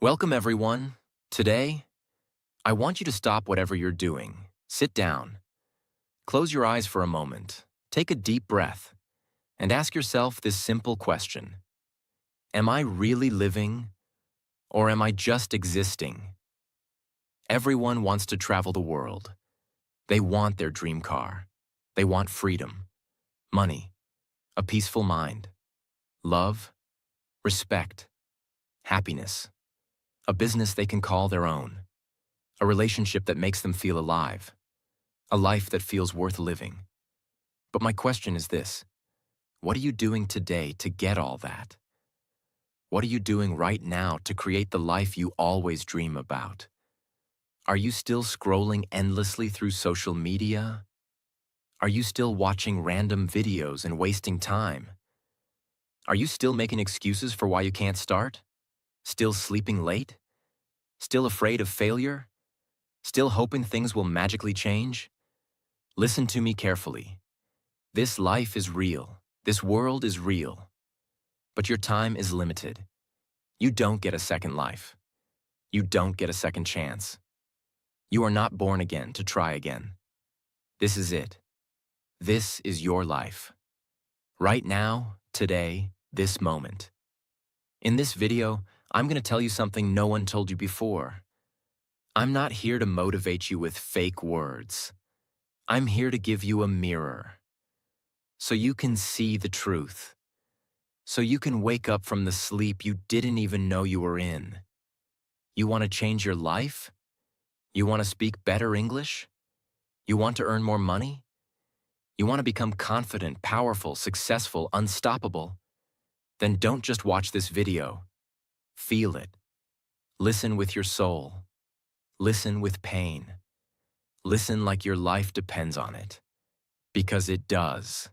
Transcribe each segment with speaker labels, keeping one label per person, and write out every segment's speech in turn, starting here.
Speaker 1: Welcome, everyone. Today, I want you to stop whatever you're doing. Sit down, close your eyes for a moment, take a deep breath, and ask yourself this simple question. Am I really living, or am I just existing? Everyone wants to travel the world. They want their dream car. They want freedom, money, a peaceful mind, love, respect, happiness, a business they can call their own, a relationship that makes them feel alive, a life that feels worth living. But my question is this: what are you doing today to get all that? What are you doing right now to create the life you always dream about? Are you still scrolling endlessly through social media? Are you still watching random videos and wasting time? Are you still making excuses for why you can't start? Still sleeping late? Still afraid of failure? Still hoping things will magically change? Listen to me carefully. This life is real. This world is real. But your time is limited. You don't get a second life. You don't get a second chance. You are not born again to try again. This is it. This is your life. Right now, today, this moment. In this video, I'm going to tell you something no one told you before. I'm not here to motivate you with fake words. I'm here to give you a mirror, so you can see the truth, so you can wake up from the sleep you didn't even know you were in. You want to change your life? You want to speak better English? You want to earn more money? You want to become confident, powerful, successful, unstoppable? Then don't just watch this video. Feel it. Listen with your soul. Listen with pain. Listen like your life depends on it. Because it does.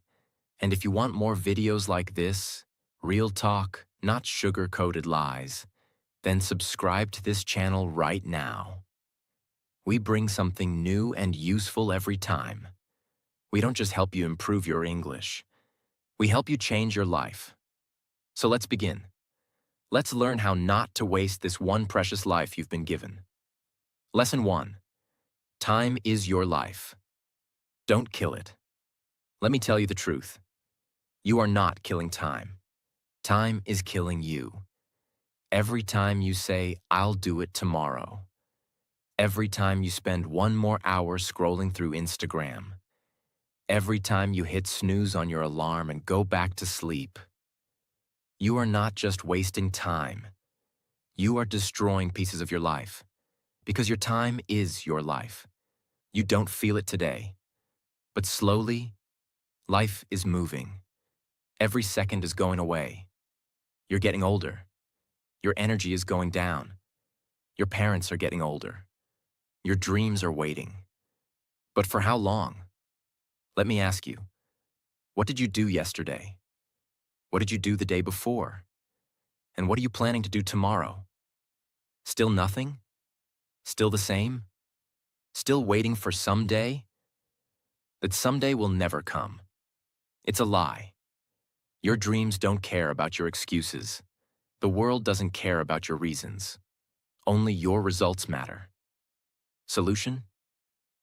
Speaker 1: And if you want more videos like this, real talk, not sugar-coated lies, then subscribe to this channel right now. We bring something new and useful every time. We don't just help you improve your English. We help you change your life. So let's begin. Let's learn how not to waste this one precious life you've been given. Lesson 1. Time is your life. Don't kill it. Let me tell you the truth. You are not killing time. Time is killing you. Every time you say, "I'll do it tomorrow." Every time you spend one more hour scrolling through Instagram. Every time you hit snooze on your alarm and go back to sleep. You are not just wasting time. You are destroying pieces of your life. Because your time is your life. You don't feel it today. But slowly, life is moving. Every second is going away. You're getting older. Your energy is going down. Your parents are getting older. Your dreams are waiting. But for how long? Let me ask you, what did you do yesterday? What did you do the day before? And what are you planning to do tomorrow? Still nothing? Still the same? Still waiting for someday? That someday will never come. It's a lie. Your dreams don't care about your excuses. The world doesn't care about your reasons. Only your results matter. Solution?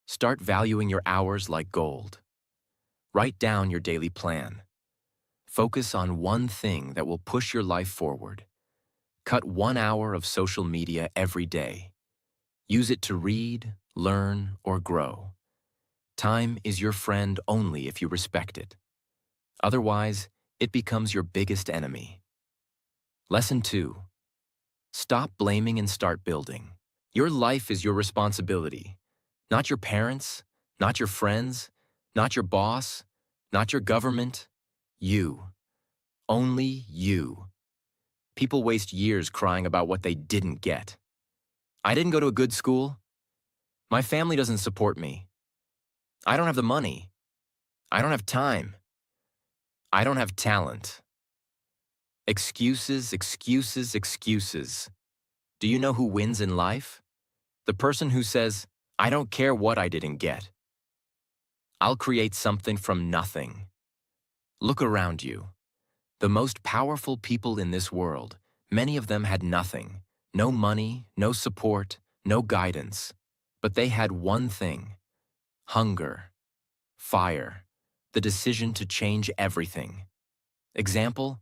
Speaker 1: Start valuing your hours like gold. Write down your daily plan. Focus on one thing that will push your life forward. Cut 1 hour of social media every day. Use it to read, learn, or grow. Time is your friend only if you respect it. Otherwise, it becomes your biggest enemy. Lesson 2. Stop blaming and start building. Your life is your responsibility. Not your parents, not your friends, not your boss, not your government. You. Only you. People waste years crying about what they didn't get. I didn't go to a good school. My family doesn't support me. I don't have the money. I don't have time. I don't have talent. Excuses, excuses, excuses. Do you know who wins in life? The person who says, "I don't care what I didn't get. I'll create something from nothing." Look around you. The most powerful people in this world, many of them had nothing, No money, no support, no guidance. But they had one thing: hunger, fire, the decision to change everything. Example: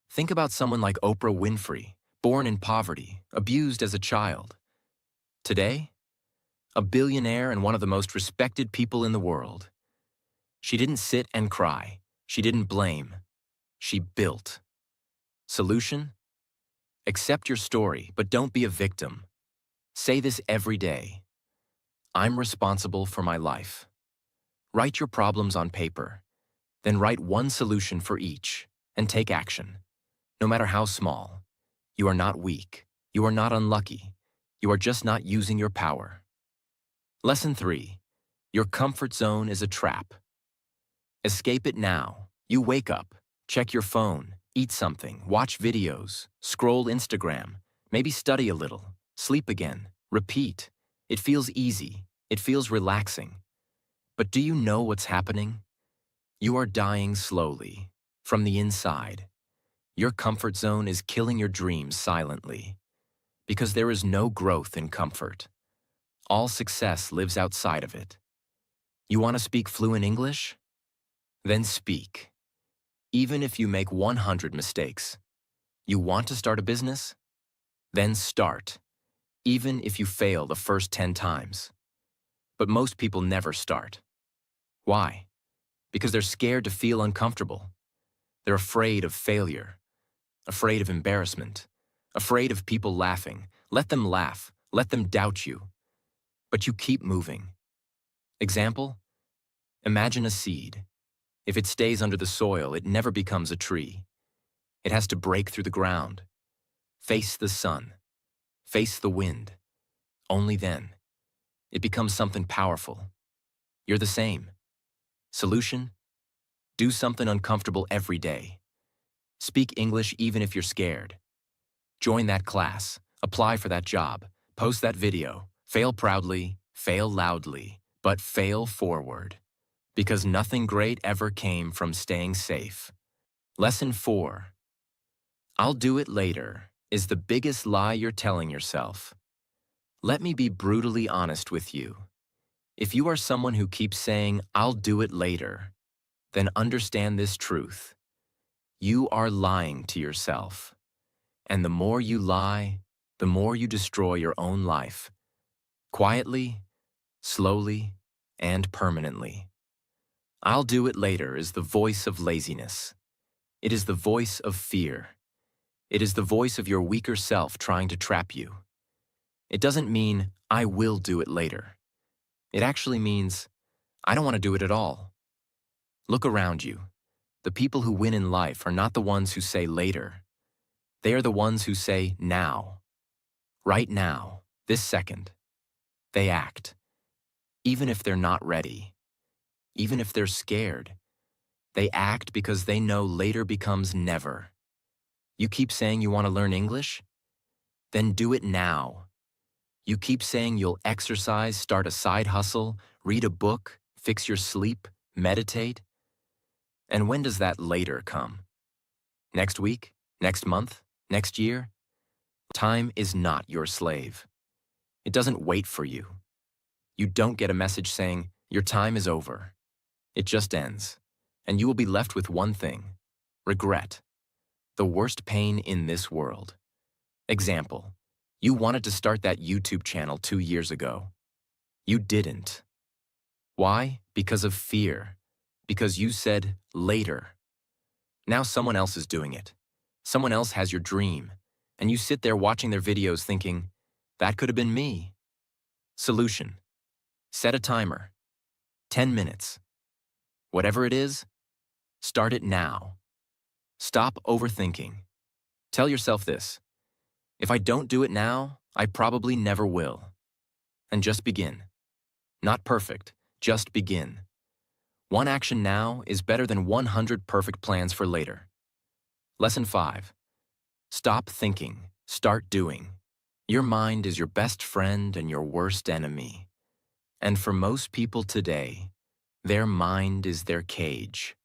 Speaker 1: think about someone like Oprah Winfrey, born in poverty, abused as a child. Today, a billionaire and one of the most respected people in the world. She didn't sit and cry. She didn't blame. She built. Solution? Accept your story, but don't be a victim. Say this every day: I'm responsible for my life. Write your problems on paper. Then write one solution for each, and take action. No matter how small. You are not weak. You are not unlucky. You are just not using your power. Lesson 3. Your comfort zone is a trap. Escape it now. You wake up, check your phone, eat something, watch videos, scroll Instagram, maybe study a little, sleep again, repeat. It feels easy. It feels relaxing. But do you know what's happening? You are dying slowly, from the inside. Your comfort zone is killing your dreams silently. Because there is no growth in comfort. All success lives outside of it. You want to speak fluent English? Then speak. Even if you make 100 mistakes. You want to start a business? Then start. Even if you fail the first 10 times. But most people never start. Why? Because they're scared to feel uncomfortable. They're afraid of failure. Afraid of embarrassment. Afraid of people laughing. Let them laugh. Let them doubt you. But you keep moving. Example? Imagine a seed. If it stays under the soil, it never becomes a tree. It has to break through the ground. Face the sun. Face the wind. Only then. It becomes something powerful. You're the same. Solution? Do something uncomfortable every day. Speak English even if you're scared. Join that class. Apply for that job. Post that video. Fail proudly, fail loudly, but fail forward. Because nothing great ever came from staying safe. Lesson 4. I'll do it later is the biggest lie you're telling yourself. Let me be brutally honest with you. If you are someone who keeps saying, I'll do it later, then understand this truth. You are lying to yourself. And the more you lie, the more you destroy your own life. Quietly, slowly, and permanently. I'll do it later is the voice of laziness. It is the voice of fear. It is the voice of your weaker self trying to trap you. It doesn't mean, I will do it later. It actually means, I don't want to do it at all. Look around you. The people who win in life are not the ones who say later. They are the ones who say now. Right now, this second. They act. Even if they're not ready. Even if they're scared. They act because they know later becomes never. You keep saying you want to learn English? Then do it now. You keep saying you'll exercise, start a side hustle, read a book, fix your sleep, meditate. And when does that later come? Next week? Next month? Next year? Time is not your slave. It doesn't wait for you. You don't get a message saying, your time is over. It just ends. And you will be left with one thing: regret. The worst pain in this world. Example: you wanted to start that YouTube channel 2 years ago. You didn't. Why? Because of fear. Because you said later. Now someone else is doing it. Someone else has your dream. And you sit there watching their videos thinking, that could have been me. Solution: set a timer. 10 minutes. Whatever it is, start it now. Stop overthinking. Tell yourself this: if I don't do it now, I probably never will. And just begin. Not perfect, just begin. One action now is better than 100 perfect plans for later. Lesson 5. Stop thinking, start doing. Your mind is your best friend and your worst enemy. And for most people today, their mind is their cage.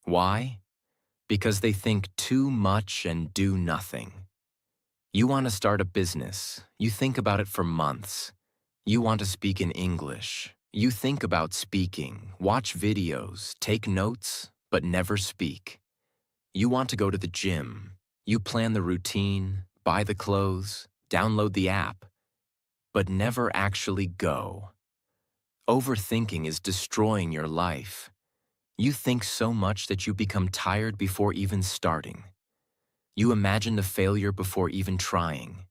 Speaker 1: Why? Because they think too much and do nothing. You want to start a business. You think about it for months. You want to speak in English. You think about speaking, watch videos, take notes, but never speak. You want to go to the gym. You plan the routine, buy the clothes, download the app, but never actually go. Overthinking is destroying your life. You think so much that you become tired before even starting. You imagine the failure before even trying.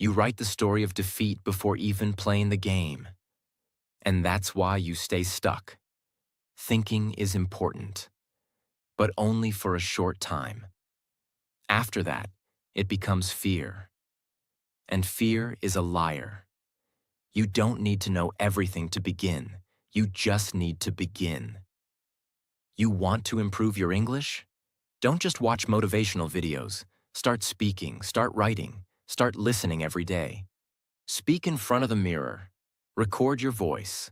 Speaker 1: You write the story of defeat before even playing the game. And that's why you stay stuck. Thinking is important, but only for a short time. After that, it becomes fear. And fear is a liar. You don't need to know everything to begin. You just need to begin. You want to improve your English? Don't just watch motivational videos. Start speaking, start writing, start listening every day. Speak in front of the mirror. Record your voice.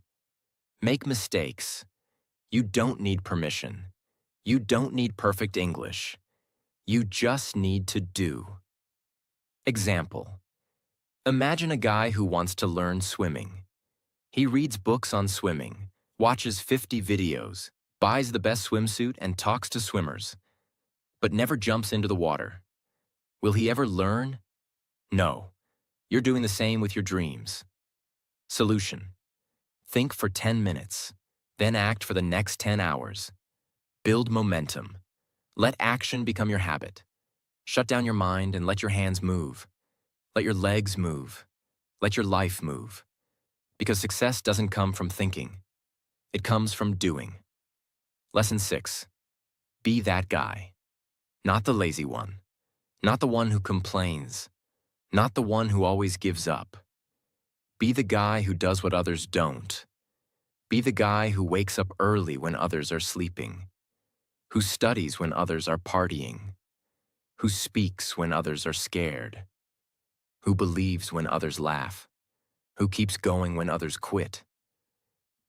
Speaker 1: Make mistakes. You don't need permission. You don't need perfect English. You just need to do. Example. Imagine a guy who wants to learn swimming. He reads books on swimming, watches 50 videos, buys the best swimsuit and talks to swimmers, but never jumps into the water. Will he ever learn? No. You're doing the same with your dreams. Solution. Think for 10 minutes, then act for the next 10 hours. Build momentum. Let action become your habit. Shut down your mind and let your hands move. Let your legs move. Let your life move. Because success doesn't come from thinking. It comes from doing. Lesson 6. Be that guy. Not the lazy one. Not the one who complains. Not the one who always gives up. Be the guy who does what others don't. Be the guy who wakes up early when others are sleeping. Who studies when others are partying. Who speaks when others are scared. Who believes when others laugh. Who keeps going when others quit.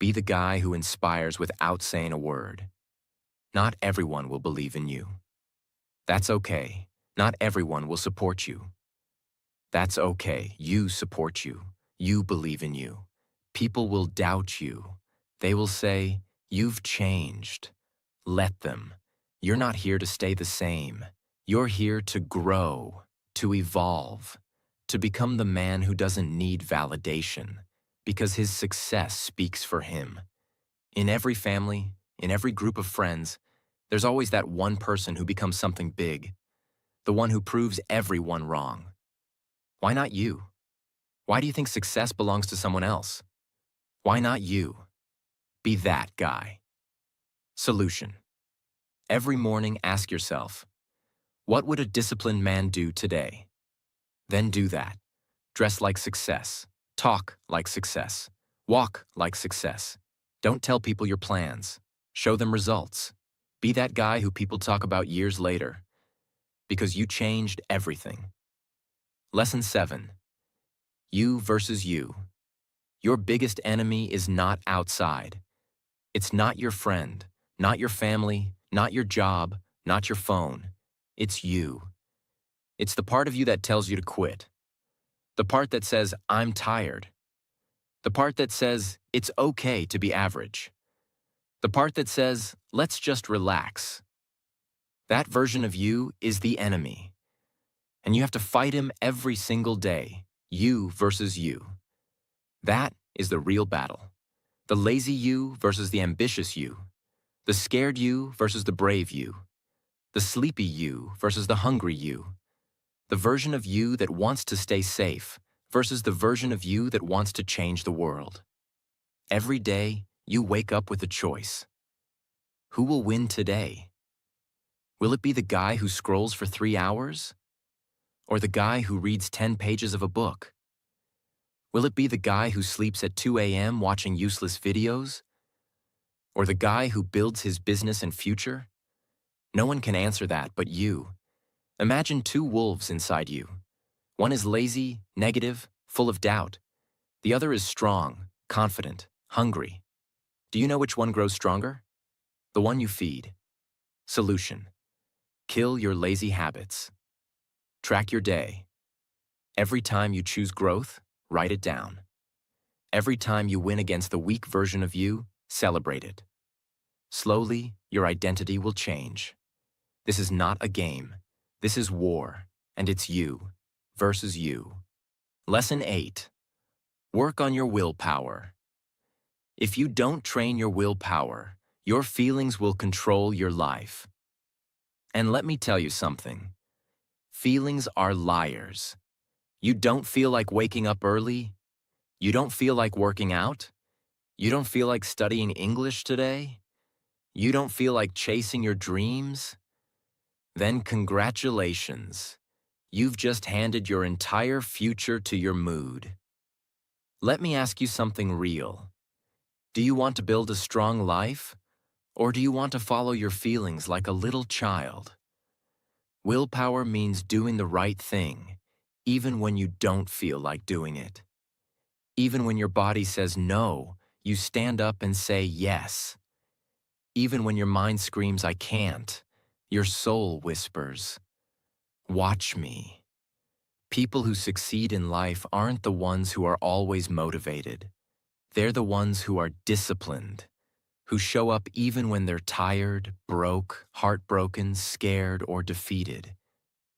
Speaker 1: Be the guy who inspires without saying a word. Not everyone will believe in you. That's okay. Not everyone will support you. That's okay. You support you. You believe in you. People will doubt you. They will say, "You've changed." Let them. You're not here to stay the same. You're here to grow, to evolve, to become the man who doesn't need validation, because his success speaks for him. In every family, in every group of friends, there's always that one person who becomes something big, the one who proves everyone wrong. Why not you? Why do you think success belongs to someone else? Why not you? Be that guy. Solution. Every morning ask yourself, what would a disciplined man do today? Then do that. Dress like success. Talk like success. Walk like success. Don't tell people your plans. Show them results. Be that guy who people talk about years later, because you changed everything. Lesson 7. You versus you. Your biggest enemy is not outside. It's not your friend, not your family, not your job, not your phone. It's you. It's the part of you that tells you to quit. The part that says, "I'm tired." The part that says, "It's okay to be average." The part that says, "Let's just relax." That version of you is the enemy. And you have to fight him every single day. You versus you. That is the real battle. The lazy you versus the ambitious you. The scared you versus the brave you. The sleepy you versus the hungry you. The version of you that wants to stay safe versus the version of you that wants to change the world. Every day, you wake up with a choice. Who will win today? Will it be the guy who scrolls for 3 hours? Or the guy who reads 10 pages of a book? Will it be the guy who sleeps at 2 a.m. watching useless videos? Or the guy who builds his business and future? No one can answer that but you. Imagine 2 wolves inside you. One is lazy, negative, full of doubt. The other is strong, confident, hungry. Do you know which one grows stronger? The one you feed. Solution. Kill your lazy habits. Track your day. Every time you choose growth, write it down. Every time you win against the weak version of you, celebrate it. Slowly, your identity will change. This is not a game. This is war, and it's you versus you. Lesson 8. Work on your willpower. If you don't train your willpower, your feelings will control your life. And let me tell you something. Feelings are liars. You don't feel like waking up early? You don't feel like working out? You don't feel like studying English today? You don't feel like chasing your dreams? Then congratulations. You've just handed your entire future to your mood. Let me ask you something real. Do you want to build a strong life? Or do you want to follow your feelings like a little child? Willpower means doing the right thing, even when you don't feel like doing it. Even when your body says no, you stand up and say yes. Even when your mind screams, I can't, your soul whispers, watch me. People who succeed in life aren't the ones who are always motivated. They're the ones who are disciplined, who show up even when they're tired, broke, heartbroken, scared, or defeated,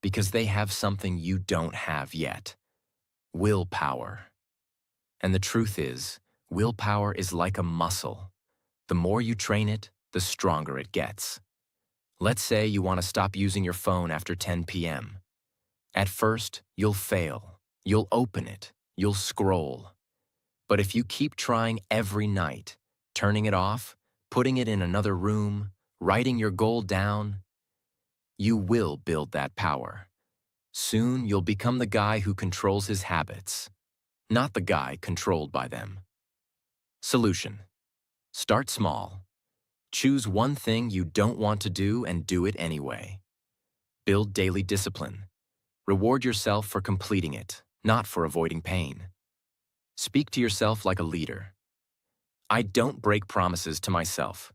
Speaker 1: because they have something you don't have yet: willpower. And the truth is, willpower is like a muscle. The more you train it, the stronger it gets. Let's say you want to stop using your phone after 10 p.m. At first, you'll fail. You'll open it. You'll scroll. But if you keep trying every night, turning it off, putting it in another room, writing your goal down, you will build that power. Soon, you'll become the guy who controls his habits, not the guy controlled by them. Solution: start small. Choose one thing you don't want to do and do it anyway. Build daily discipline. Reward yourself for completing it, not for avoiding pain. Speak to yourself like a leader. I don't break promises to myself.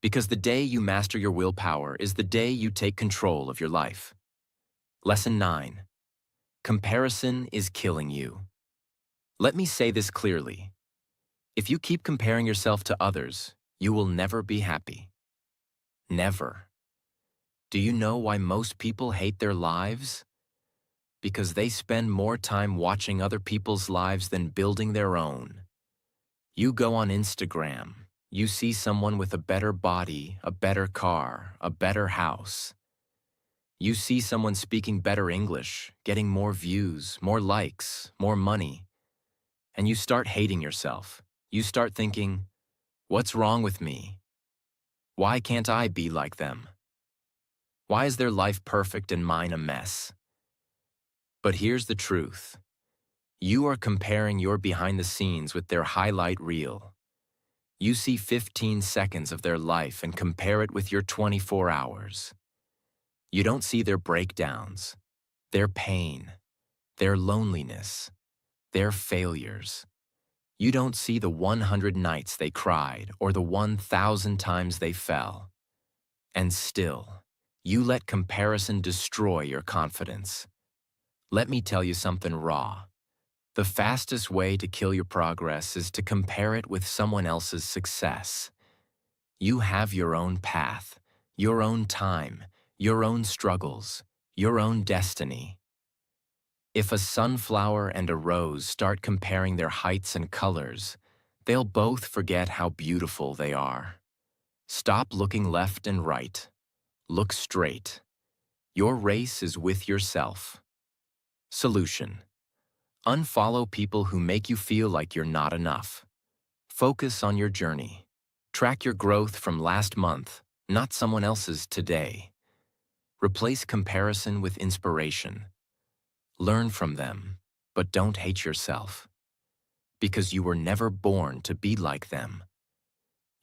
Speaker 1: Because the day you master your willpower is the day you take control of your life. Lesson 9. Comparison is killing you. Let me say this clearly. If you keep comparing yourself to others, you will never be happy. Never. Do you know why most people hate their lives? Because they spend more time watching other people's lives than building their own. You go on Instagram, you see someone with a better body, a better car, a better house. You see someone speaking better English, getting more views, more likes, more money. And you start hating yourself. You start thinking, what's wrong with me? Why can't I be like them? Why is their life perfect and mine a mess? But here's the truth. You are comparing your behind the scenes with their highlight reel. You see 15 seconds of their life and compare it with your 24 hours. You don't see their breakdowns, their pain, their loneliness, their failures. You don't see the 100 nights they cried or the 1,000 times they fell. And still, you let comparison destroy your confidence. Let me tell you something raw. The fastest way to kill your progress is to compare it with someone else's success. You have your own path, your own time, your own struggles, your own destiny. If a sunflower and a rose start comparing their heights and colors, they'll both forget how beautiful they are. Stop looking left and right. Look straight. Your race is with yourself. Solution: unfollow people who make you feel like you're not enough. Focus on your journey. Track your growth from last month, not someone else's today. Replace comparison with inspiration. Learn from them, but don't hate yourself. Because you were never born to be like them.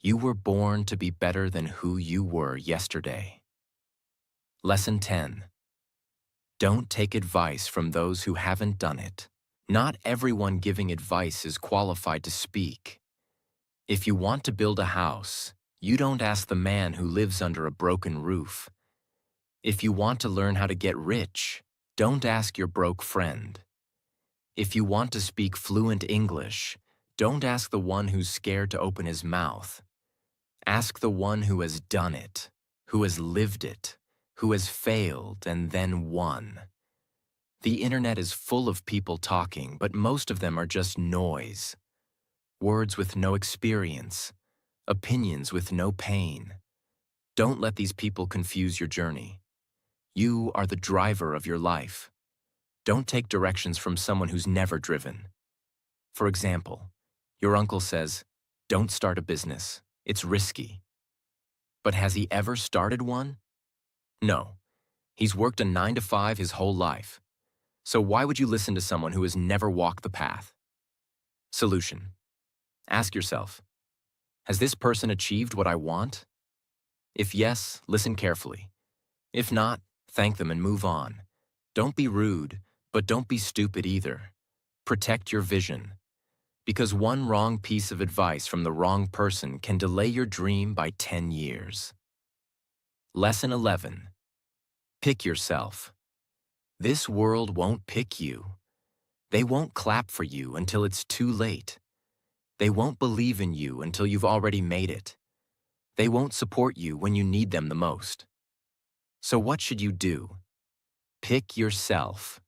Speaker 1: You were born to be better than who you were yesterday. Lesson 10. Don't take advice from those who haven't done it. Not everyone giving advice is qualified to speak. If you want to build a house, you don't ask the man who lives under a broken roof. If you want to learn how to get rich, Don't ask your broke friend. If you want to speak fluent English, don't ask the one who's scared to open his mouth. Ask the one who has done it, who has lived it, who has failed and then won. The internet is full of people talking, but most of them are just noise. Words with no experience, opinions with no pain. Don't let these people confuse your journey. You are the driver of your life. Don't take directions from someone who's never driven. For example, your uncle says, "Don't start a business. It's risky." But has he ever started one? No. He's worked a 9 to 5 his whole life. So why would you listen to someone who has never walked the path? Solution. Ask yourself, has this person achieved what I want? If yes, listen carefully. If not, thank them and move on. Don't be rude, but don't be stupid either. Protect your vision. Because one wrong piece of advice from the wrong person can delay your dream by 10 years. Lesson 11. Pick yourself. This world won't pick you. They won't clap for you until it's too late. They won't believe in you until you've already made it. They won't support you when you need them the most. So what should you do? Pick yourself.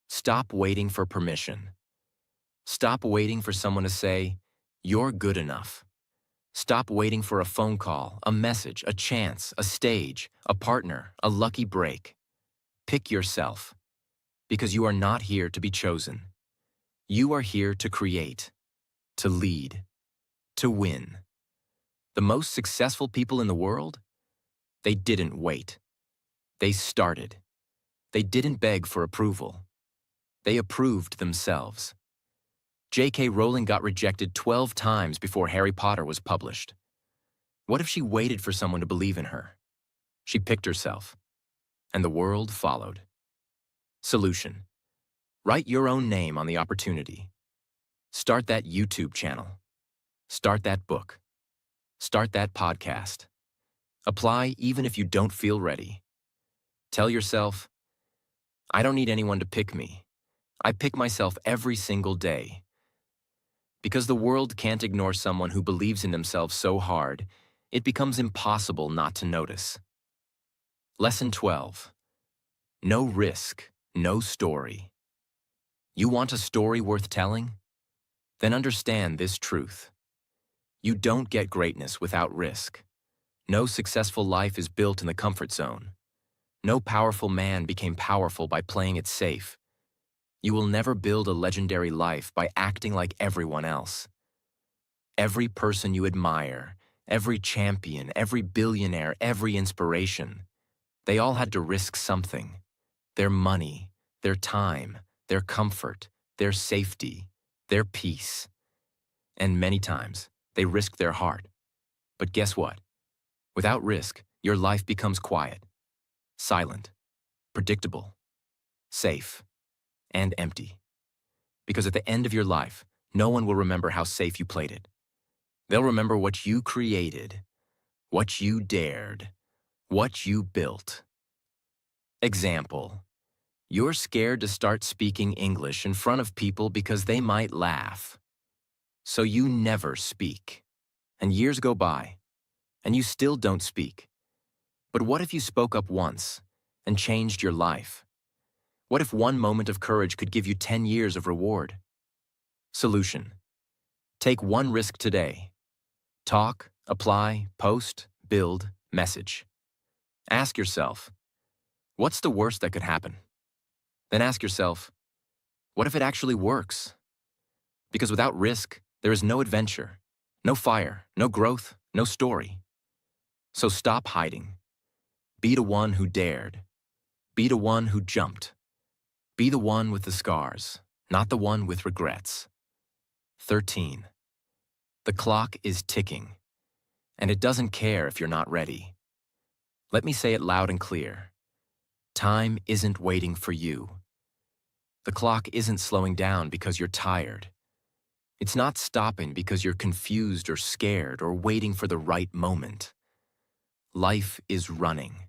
Speaker 1: Stop waiting for permission. Stop waiting for someone to say, "You're good enough." Stop waiting for a phone call, a message, a chance, a stage, a partner, a lucky break. Pick yourself, because you are not here to be chosen. You are here to create, to lead, to win. The most successful people in the world? They didn't wait. They started. They didn't beg for approval. They approved themselves. J.K. Rowling got rejected 12 times before Harry Potter was published. What if she waited for someone to believe in her? She picked herself, and the world followed. Solution. Write your own name on the opportunity. Start that YouTube channel. Start that book. Start that podcast. Apply even if you don't feel ready. Tell yourself, I don't need anyone to pick me. I pick myself every single day. Because the world can't ignore someone who believes in themselves so hard, it becomes impossible not to notice. Lesson 12. No risk, no story. You want a story worth telling? Then understand this truth. You don't get greatness without risk. No successful life is built in the comfort zone. No powerful man became powerful by playing it safe. You will never build a legendary life by acting like everyone else. Every person you admire, every champion, every billionaire, every inspiration, they all had to risk something. Their money, their time, their comfort, their safety, their peace. And many times, they risked their heart. But guess what? Without risk, your life becomes quiet, silent, predictable, safe, and empty. Because at the end of your life, no one will remember how safe you played it. They'll remember what you created, what you dared, what you built. Example. You're scared to start speaking English in front of people because they might laugh. So you never speak. And years go by, and you still don't speak. But what if you spoke up once and changed your life? What if one moment of courage could give you 10 years of reward? Solution. Take one risk today. Talk, apply, post, build, message. Ask yourself, what's the worst that could happen? Then ask yourself, what if it actually works? Because without risk, there is no adventure, no fire, no growth, no story. So stop hiding. Be the one who dared. Be the one who jumped. Be the one with the scars, not the one with regrets. 13. The clock is ticking, and it doesn't care if you're not ready. Let me say it loud and clear. Time isn't waiting for you. The clock isn't slowing down because you're tired. It's not stopping because you're confused or scared or waiting for the right moment. Life is running.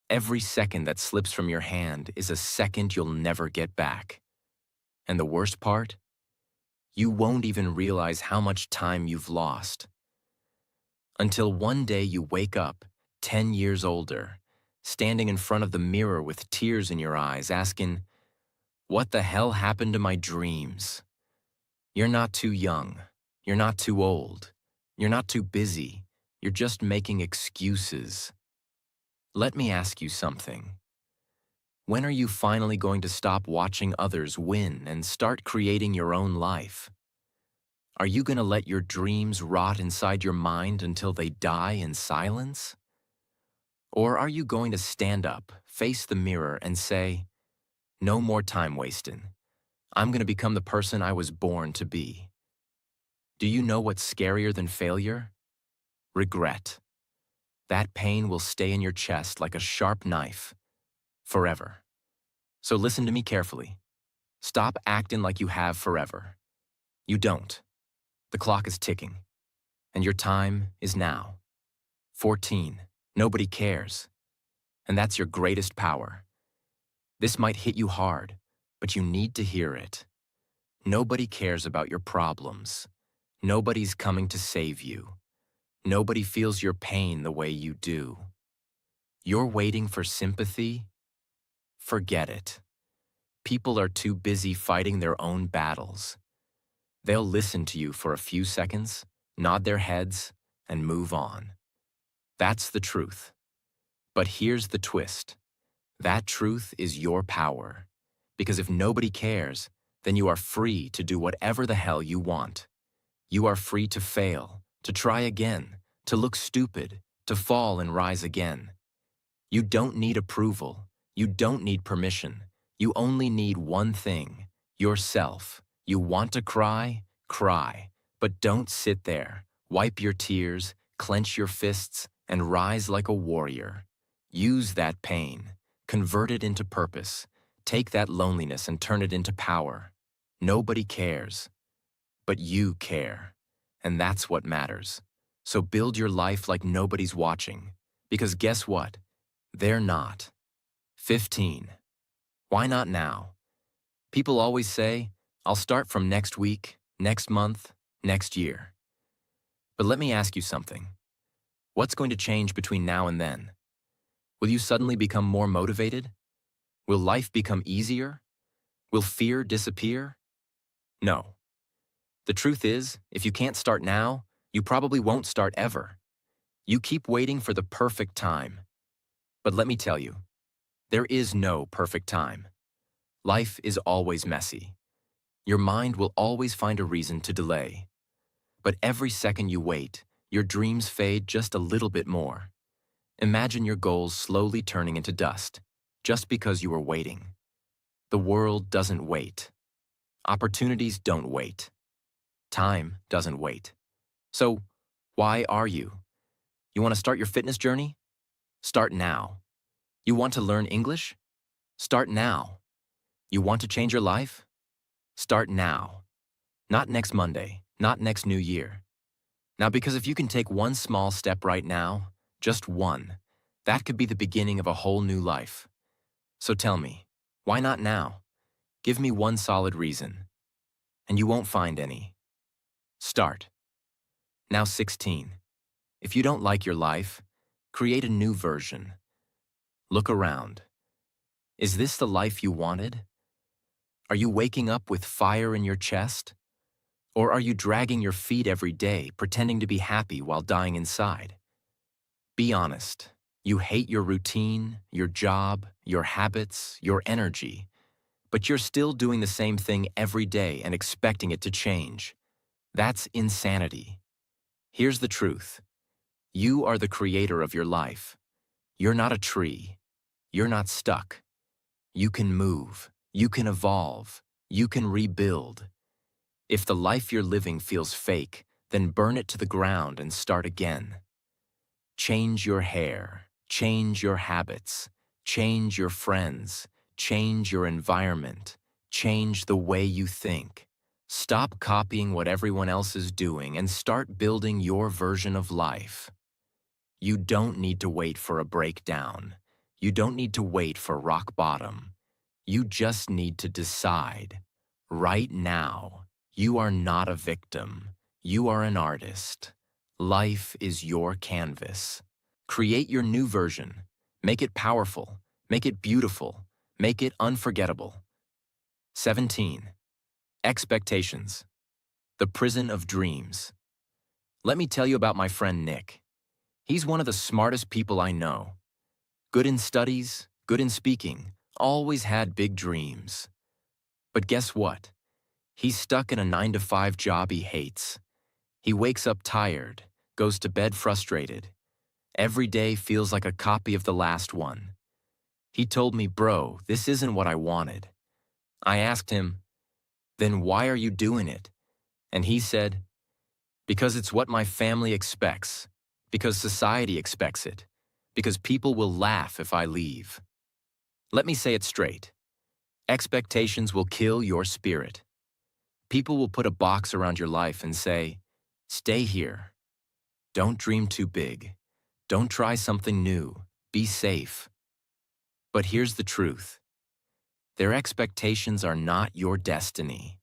Speaker 1: Every second that slips from your hand is a second you'll never get back. And the worst part? You won't even realize how much time you've lost. Until one day you wake up, 10 years older, standing in front of the mirror with tears in your eyes, asking, "What the hell happened to my dreams?" You're not too young. You're not too old. You're not too busy. You're just making excuses. Let me ask you something. When are you finally going to stop watching others win and start creating your own life? Are you going to let your dreams rot inside your mind until they die in silence? Or are you going to stand up, face the mirror, and say, "No more time wasting. I'm going to become the person I was born to be"? Do you know what's scarier than failure? Regret. That pain will stay in your chest like a sharp knife, forever. So listen to me carefully. Stop acting like you have forever. You don't. The clock is ticking, and your time is now. 14. Nobody cares. And that's your greatest power. This might hit you hard, but you need to hear it. Nobody cares about your problems. Nobody's coming to save you. Nobody feels your pain the way you do. You're waiting for sympathy? Forget it. People are too busy fighting their own battles. They'll listen to you for a few seconds, nod their heads, and move on. That's the truth. But here's the twist. That truth is your power. Because if nobody cares, then you are free to do whatever the hell you want. You are free to fail, to try again, to look stupid, to fall and rise again. You don't need approval. You don't need permission. You only need one thing, yourself. You want to cry? Cry. But don't sit there. Wipe your tears, clench your fists, and rise like a warrior. Use that pain. Convert it into purpose. Take that loneliness and turn it into power. Nobody cares. But you care. And that's what matters. So build your life like nobody's watching. Because guess what? They're not. 15. Why not now? People always say, "I'll start from next week, next month, next year." But let me ask you something. What's going to change between now and then? Will you suddenly become more motivated? Will life become easier? Will fear disappear? No. The truth is, if you can't start now, you probably won't start ever. You keep waiting for the perfect time. But let me tell you, there is no perfect time. Life is always messy. Your mind will always find a reason to delay. But every second you wait, your dreams fade just a little bit more. Imagine your goals slowly turning into dust, just because you were waiting. The world doesn't wait. Opportunities don't wait. Time doesn't wait. So, why are you? You want to start your fitness journey? Start now. You want to learn English? Start now. You want to change your life? Start now. Not next Monday, not next New Year. Now, because if you can take one small step right now, just one, that could be the beginning of a whole new life. So tell me, why not now? Give me one solid reason. And you won't find any. Start. Now 16. If you don't like your life, create a new version. Look around. Is this the life you wanted? Are you waking up with fire in your chest? Or are you dragging your feet every day, pretending to be happy while dying inside? Be honest. You hate your routine, your job, your habits, your energy, but you're still doing the same thing every day and expecting it to change. That's insanity. Here's the truth. You are the creator of your life. You're not a tree. You're not stuck. You can move. You can evolve. You can rebuild. If the life you're living feels fake, then burn it to the ground and start again. Change your hair. Change your habits. Change your friends. Change your environment. Change the way you think. Stop copying what everyone else is doing and start building your version of life. You don't need to wait for a breakdown. You don't need to wait for rock bottom. You just need to decide. Right now, you are not a victim. You are an artist. Life is your canvas. Create your new version. Make it powerful. Make it beautiful. Make it unforgettable. 17. Expectations. The prison of dreams. Let me tell you about my friend Nick. He's one of the smartest people I know. Good in studies, good in speaking, always had big dreams. But guess what? He's stuck in a 9-to-5 job he hates. He wakes up tired, goes to bed frustrated. Every day feels like a copy of the last one. He told me, "Bro, this isn't what I wanted." I asked him, "Then why are you doing it?" And he said, "Because it's what my family expects, because society expects it, because people will laugh if I leave." Let me say it straight. Expectations will kill your spirit. People will put a box around your life and say, "Stay here. Don't dream too big. Don't try something new. Be safe." But here's the truth. Their expectations are not your destiny.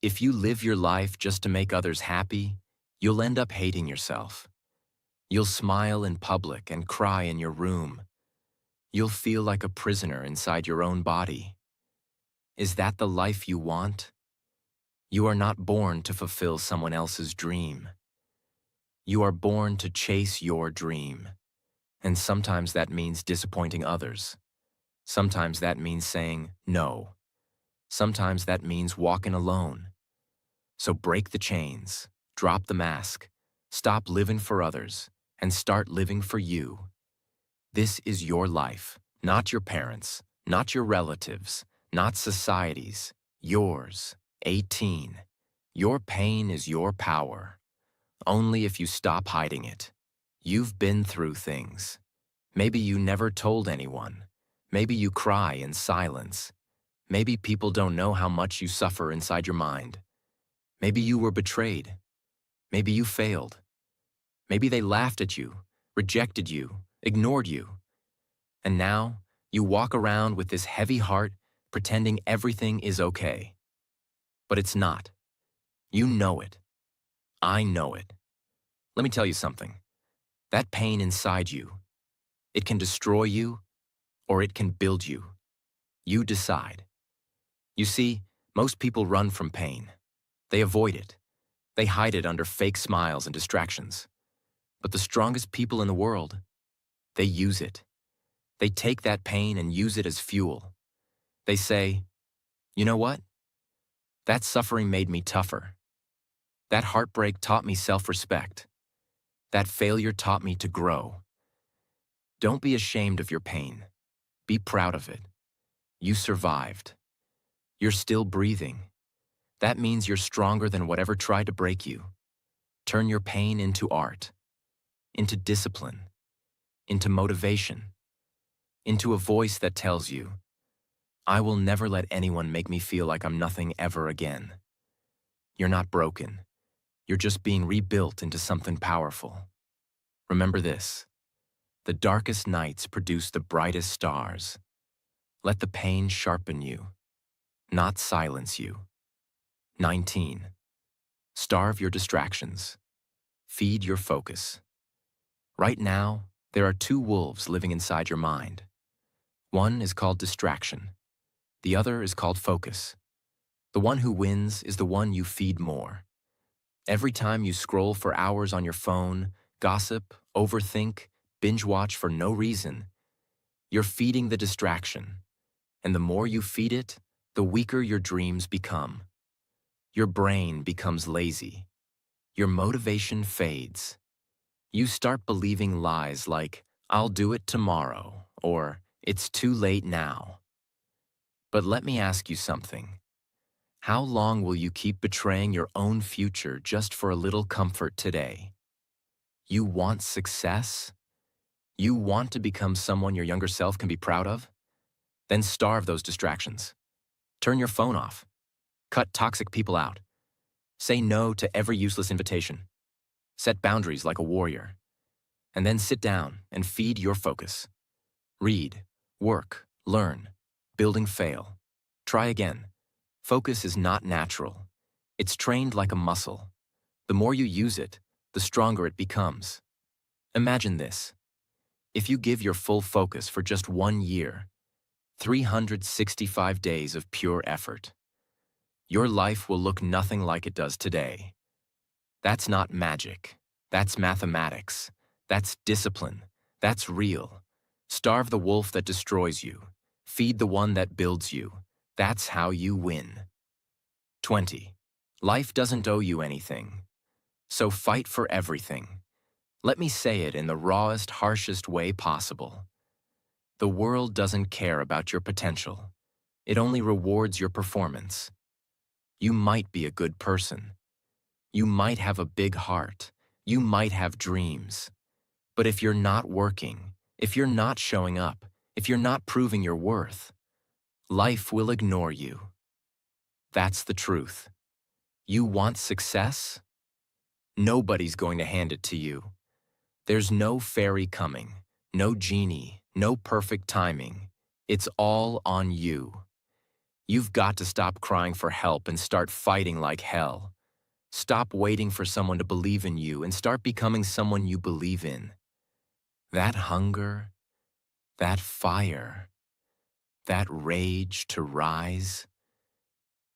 Speaker 1: If you live your life just to make others happy, you'll end up hating yourself. You'll smile in public and cry in your room. You'll feel like a prisoner inside your own body. Is that the life you want? You are not born to fulfill someone else's dream. You are born to chase your dream. And sometimes that means disappointing others. Sometimes that means saying no. Sometimes that means walking alone. So break the chains, drop the mask, stop living for others, and start living for you. This is your life, not your parents', not your relatives', not society's, yours. 18. Your pain is your power. Only if you stop hiding it. You've been through things. Maybe you never told anyone. Maybe you cry in silence. Maybe people don't know how much you suffer inside your mind. Maybe you were betrayed. Maybe you failed. Maybe they laughed at you, rejected you, ignored you. And now you walk around with this heavy heart, pretending everything is okay. But it's not. You know it. I know it. Let me tell you something. That pain inside you, it can destroy you or it can build you. You decide. You see, most people run from pain. They avoid it. They hide it under fake smiles and distractions. But the strongest people in the world, they use it. They take that pain and use it as fuel. They say, "You know what? That suffering made me tougher. That heartbreak taught me self-respect. That failure taught me to grow." Don't be ashamed of your pain. Be proud of it. You survived. You're still breathing. That means you're stronger than whatever tried to break you. Turn your pain into art, into discipline, into motivation, into a voice that tells you, "I will never let anyone make me feel like I'm nothing ever again." You're not broken. You're just being rebuilt into something powerful. Remember this. The darkest nights produce the brightest stars. Let the pain sharpen you, not silence you. 19. Starve your distractions. Feed your focus. Right now, there are two wolves living inside your mind. One is called distraction. The other is called focus. The one who wins is the one you feed more. Every time you scroll for hours on your phone, gossip, overthink, binge watch for no reason, you're feeding the distraction. And the more you feed it, the weaker your dreams become. Your brain becomes lazy. Your motivation fades. You start believing lies like, "I'll do it tomorrow," or "It's too late now." But let me ask you something. How long will you keep betraying your own future just for a little comfort today? You want success? You want to become someone your younger self can be proud of? Then starve those distractions. Turn your phone off. Cut toxic people out. Say no to every useless invitation. Set boundaries like a warrior. And then sit down and feed your focus. Read, work, learn, building fail. Try again. Focus is not natural. It's trained like a muscle. The more you use it, the stronger it becomes. Imagine this. If you give your full focus for just 1 year, 365 days of pure effort, your life will look nothing like it does today. That's not magic. That's mathematics. That's discipline. That's real. Starve the wolf that destroys you. Feed the one that builds you. That's how you win. 20. Life doesn't owe you anything. So fight for everything. Let me say it in the rawest, harshest way possible. The world doesn't care about your potential. It only rewards your performance. You might be a good person. You might have a big heart. You might have dreams. But if you're not working, if you're not showing up, if you're not proving your worth, life will ignore you. That's the truth. You want success? Nobody's going to hand it to you. There's no fairy coming, no genie, no perfect timing. It's all on you. You've got to stop crying for help and start fighting like hell. Stop waiting for someone to believe in you and start becoming someone you believe in. That hunger, that fire, that rage to rise,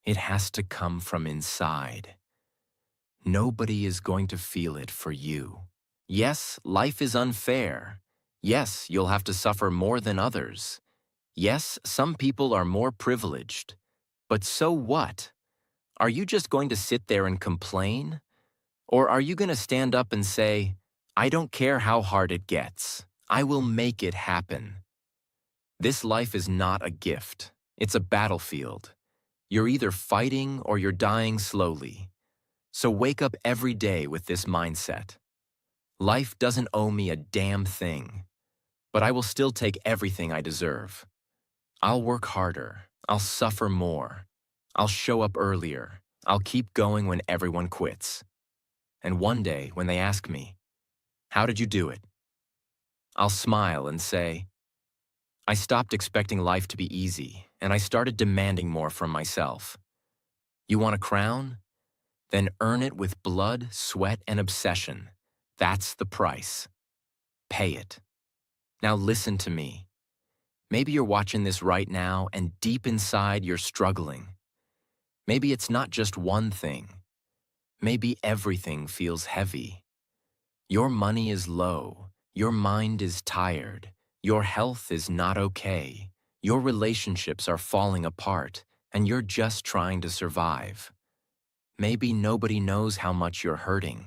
Speaker 1: it has to come from inside. Nobody is going to feel it for you. Yes, life is unfair. Yes, you'll have to suffer more than others. Yes, some people are more privileged. But so what? Are you just going to sit there and complain? Or are you going to stand up and say, I don't care how hard it gets. I will make it happen. This life is not a gift. It's a battlefield. You're either fighting or you're dying slowly. So wake up every day with this mindset. Life doesn't owe me a damn thing, but I will still take everything I deserve. I'll work harder. I'll suffer more. I'll show up earlier. I'll keep going when everyone quits. And one day, when they ask me, how did you do it? I'll smile and say, I stopped expecting life to be easy, and I started demanding more from myself. You want a crown? Then earn it with blood, sweat, and obsession. That's the price. Pay it. Now listen to me. Maybe you're watching this right now, and deep inside you're struggling. Maybe it's not just one thing. Maybe everything feels heavy. Your money is low. Your mind is tired. Your health is not okay. Your relationships are falling apart, and you're just trying to survive. Maybe nobody knows how much you're hurting.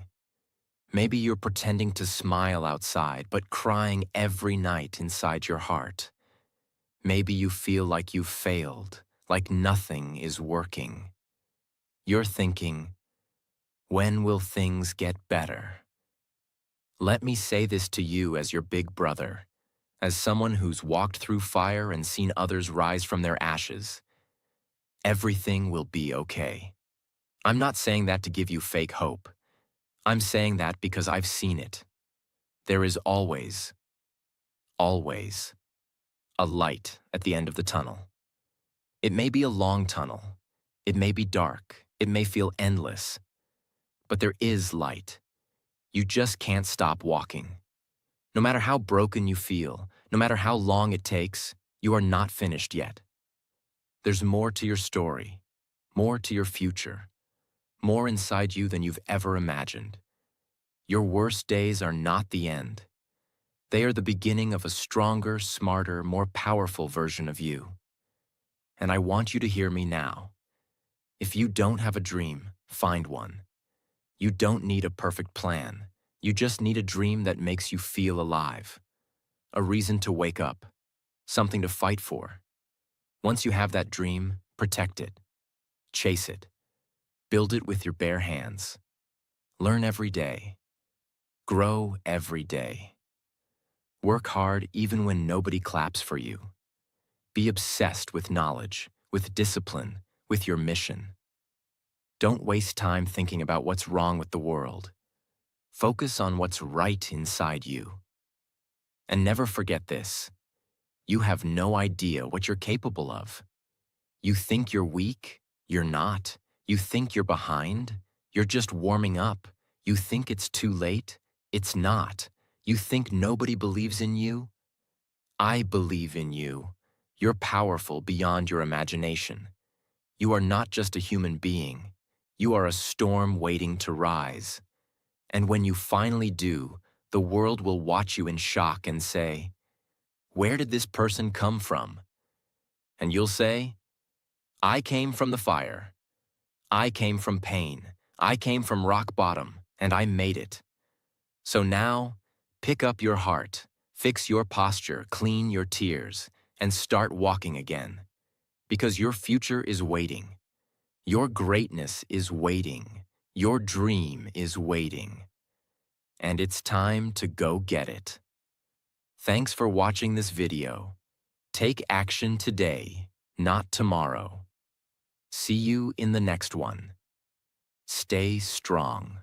Speaker 1: Maybe you're pretending to smile outside, but crying every night inside your heart. Maybe you feel like you've failed, like nothing is working. You're thinking, when will things get better? Let me say this to you as your big brother, as someone who's walked through fire and seen others rise from their ashes. Everything will be okay. I'm not saying that to give you fake hope. I'm saying that because I've seen it. There is always, always, a light at the end of the tunnel. It may be a long tunnel. It may be dark. It may feel endless. But there is light. You just can't stop walking. No matter how broken you feel, no matter how long it takes, you are not finished yet. There's more to your story, more to your future, more inside you than you've ever imagined. Your worst days are not the end. They are the beginning of a stronger, smarter, more powerful version of you. And I want you to hear me now. If you don't have a dream, find one. You don't need a perfect plan. You just need a dream that makes you feel alive. A reason to wake up. Something to fight for. Once you have that dream, protect it. Chase it. Build it with your bare hands. Learn every day. Grow every day. Work hard even when nobody claps for you. Be obsessed with knowledge, with discipline, with your mission. Don't waste time thinking about what's wrong with the world. Focus on what's right inside you. And never forget this. You have no idea what you're capable of. You think you're weak? You're not. You think you're behind? You're just warming up. You think it's too late? It's not. You think nobody believes in you? I believe in you. You're powerful beyond your imagination. You are not just a human being. You are a storm waiting to rise. And when you finally do, the world will watch you in shock and say, "Where did this person come from?" And you'll say, "I came from the fire. I came from pain. I came from rock bottom, and I made it." So now, pick up your heart, fix your posture, clean your tears, and start walking again. Because your future is waiting. Your greatness is waiting. Your dream is waiting. And it's time to go get it. Thanks for watching this video. Take action today, not tomorrow. See you in the next one. Stay strong.